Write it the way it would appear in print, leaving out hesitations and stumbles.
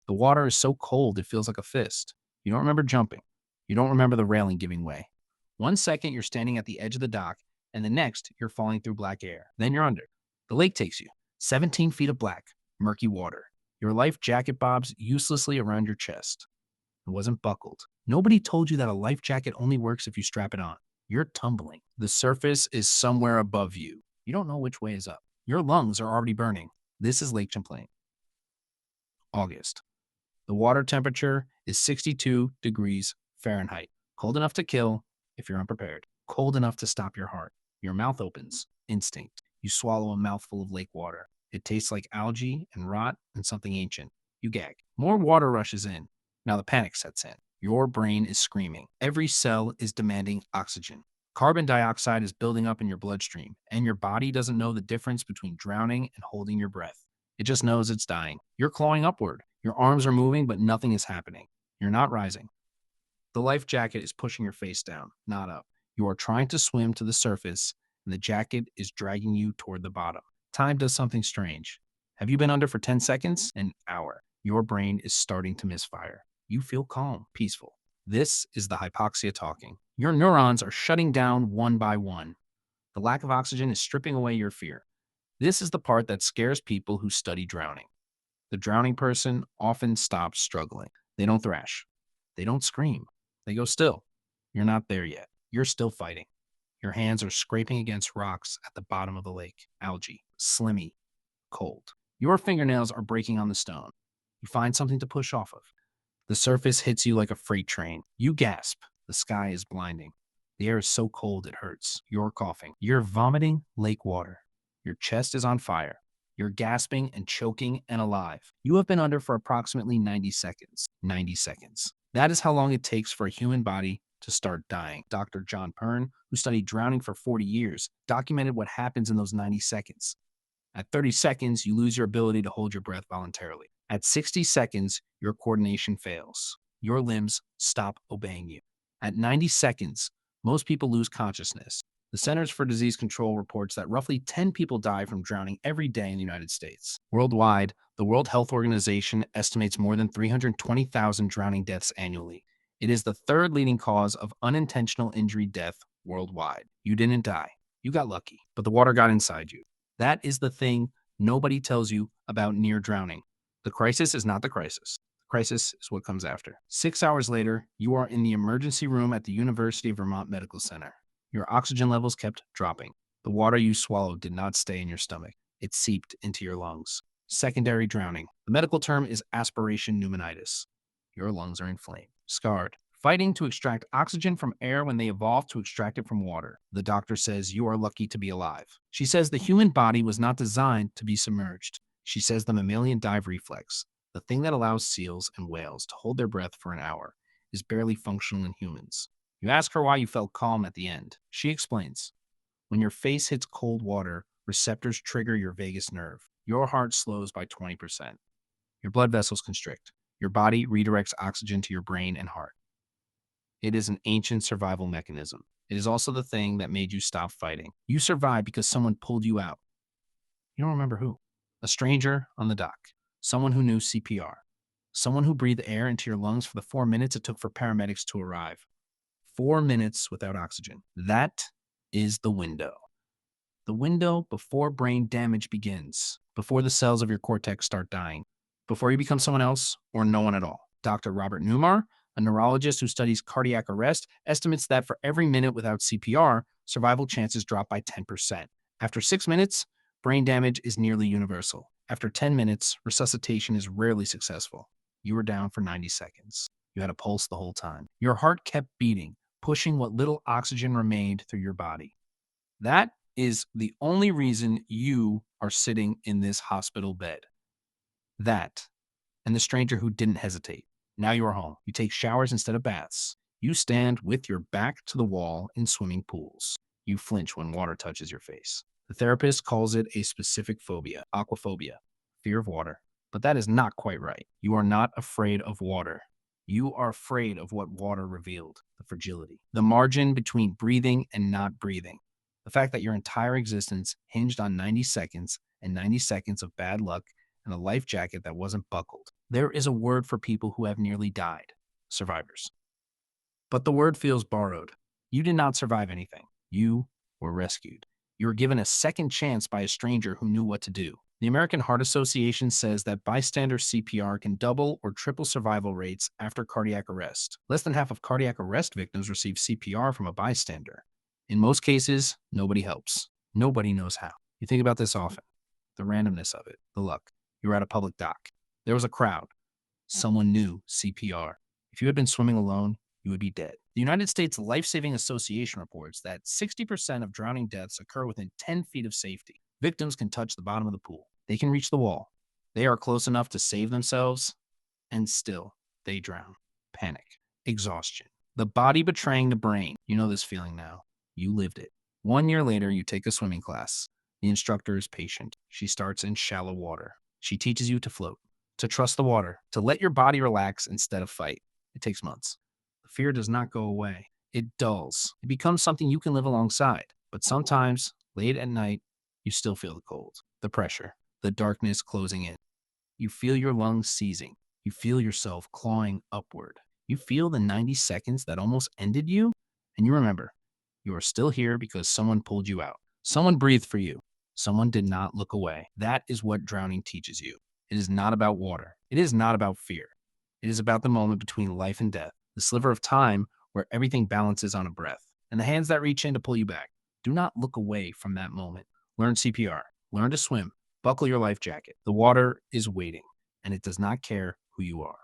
The water is so cold it feels like a fist. You don't remember jumping. You don't remember the railing giving way. 1 second you're standing at the edge of the dock, and the next you're falling through black air. Then you're under. The lake takes you. 17 feet of black, murky water. Your life jacket bobs uselessly around your chest. It wasn't buckled. Nobody told you that a life jacket only works if you strap it on. You're tumbling. The surface is somewhere above you. You don't know which way is up. Your lungs are already burning. This is Lake Champlain. August. The water temperature is 62 degrees Fahrenheit. Cold enough to kill if you're unprepared. Cold enough to stop your heart. Your mouth opens. Instinct. You swallow a mouthful of lake water. It tastes like algae and rot and something ancient. You gag. More water rushes in. Now the panic sets in. Your brain is screaming. Every cell is demanding oxygen. Carbon dioxide is building up in your bloodstream, and your body doesn't know the difference between drowning and holding your breath. It just knows it's dying. You're clawing upward. Your arms are moving, but nothing is happening. You're not rising. The life jacket is pushing your face down, not up. You are trying to swim to the surface, and the jacket is dragging you toward the bottom. Time does something strange. Have you been under for 10 seconds? An hour. Your brain is starting to misfire. You feel calm, peaceful. This is the hypoxia talking. Your neurons are shutting down one by one. The lack of oxygen is stripping away your fear. This is the part that scares people who study drowning. The drowning person often stops struggling. They don't thrash. They don't scream. They go still. You're not there yet. You're still fighting. Your hands are scraping against rocks at the bottom of the lake. Algae, slimy, cold. Your fingernails are breaking on the stone. You find something to push off of. The surface hits you like a freight train. You gasp. The sky is blinding. The air is so cold it hurts. You're coughing. You're vomiting lake water. Your chest is on fire. You're gasping and choking and alive. You have been under for approximately 90 seconds. 90 seconds. That is how long it takes for a human body to start dying. Dr. John Pern, who studied drowning for 40 years, documented what happens in those 90 seconds. At 30 seconds, you lose your ability to hold your breath voluntarily. At 60 seconds, your coordination fails. Your limbs stop obeying you. At 90 seconds, most people lose consciousness. The Centers for Disease Control reports that roughly 10 people die from drowning every day in the United States. Worldwide, the World Health Organization estimates more than 320,000 drowning deaths annually. It is the third leading cause of unintentional injury death worldwide. You didn't die. You got lucky, but the water got inside you. That is the thing nobody tells you about near drowning. The crisis is not the crisis. The crisis is what comes after. 6 hours later, you are in the emergency room at the University of Vermont Medical Center. Your oxygen levels kept dropping. The water you swallowed did not stay in your stomach. It seeped into your lungs. Secondary drowning. The medical term is aspiration pneumonitis. Your lungs are inflamed, scarred, fighting to extract oxygen from air when they evolved to extract it from water. The doctor says you are lucky to be alive. She says the human body was not designed to be submerged. She says the mammalian dive reflex, the thing that allows seals and whales to hold their breath for an hour, is barely functional in humans. You ask her why you felt calm at the end. She explains. When your face hits cold water, receptors trigger your vagus nerve. Your heart slows by 20%. Your blood vessels constrict. Your body redirects oxygen to your brain and heart. It is an ancient survival mechanism. It is also the thing that made you stop fighting. You survived because someone pulled you out. You don't remember who. A stranger on the dock. Someone who knew CPR. Someone who breathed air into your lungs for the 4 minutes it took for paramedics to arrive. 4 minutes without oxygen. That is the window. The window before brain damage begins, before the cells of your cortex start dying, before you become someone else or no one at all. Dr. Robert Newmar, a neurologist who studies cardiac arrest, estimates that for every minute without CPR, survival chances drop by 10%. After 6 minutes, brain damage is nearly universal. After 10 minutes, resuscitation is rarely successful. You were down for 90 seconds. You had a pulse the whole time. Your heart kept beating, pushing what little oxygen remained through your body. That is the only reason you are sitting in this hospital bed. That, and the stranger who didn't hesitate. Now you are home. You take showers instead of baths. You stand with your back to the wall in swimming pools. You flinch when water touches your face. The therapist calls it a specific phobia, aquaphobia, fear of water. But that is not quite right. You are not afraid of water. You are afraid of what water revealed, the fragility, the margin between breathing and not breathing. The fact that your entire existence hinged on 90 seconds and 90 seconds of bad luck and a life jacket that wasn't buckled. There is a word for people who have nearly died: survivors. But the word feels borrowed. You did not survive anything. You were rescued. You were given a second chance by a stranger who knew what to do. The American Heart Association says that bystander CPR can double or triple survival rates after cardiac arrest. Less than half of cardiac arrest victims receive CPR from a bystander. In most cases, nobody helps. Nobody knows how. You think about this often. The randomness of it, the luck. You were at a public dock. There was a crowd. Someone knew CPR. If you had been swimming alone, you would be dead. The United States Life-Saving Association reports that 60% of drowning deaths occur within 10 feet of safety. Victims can touch the bottom of the pool. They can reach the wall. They are close enough to save themselves, and still they drown. Panic, exhaustion, the body betraying the brain. You know this feeling now. You lived it. 1 year later, you take a swimming class. The instructor is patient. She starts in shallow water. She teaches you to float, to trust the water, to let your body relax instead of fight. It takes months. The fear does not go away. It dulls. It becomes something you can live alongside. But sometimes, late at night, you still feel the cold, the pressure, the darkness closing in. You feel your lungs seizing. You feel yourself clawing upward. You feel the 90 seconds that almost ended you, and you remember, you are still here because someone pulled you out. Someone breathed for you. Someone did not look away. That is what drowning teaches you. It is not about water. It is not about fear. It is about the moment between life and death, the sliver of time where everything balances on a breath, and the hands that reach in to pull you back. Do not look away from that moment. Learn CPR. Learn to swim. Buckle your life jacket. The water is waiting, and it does not care who you are.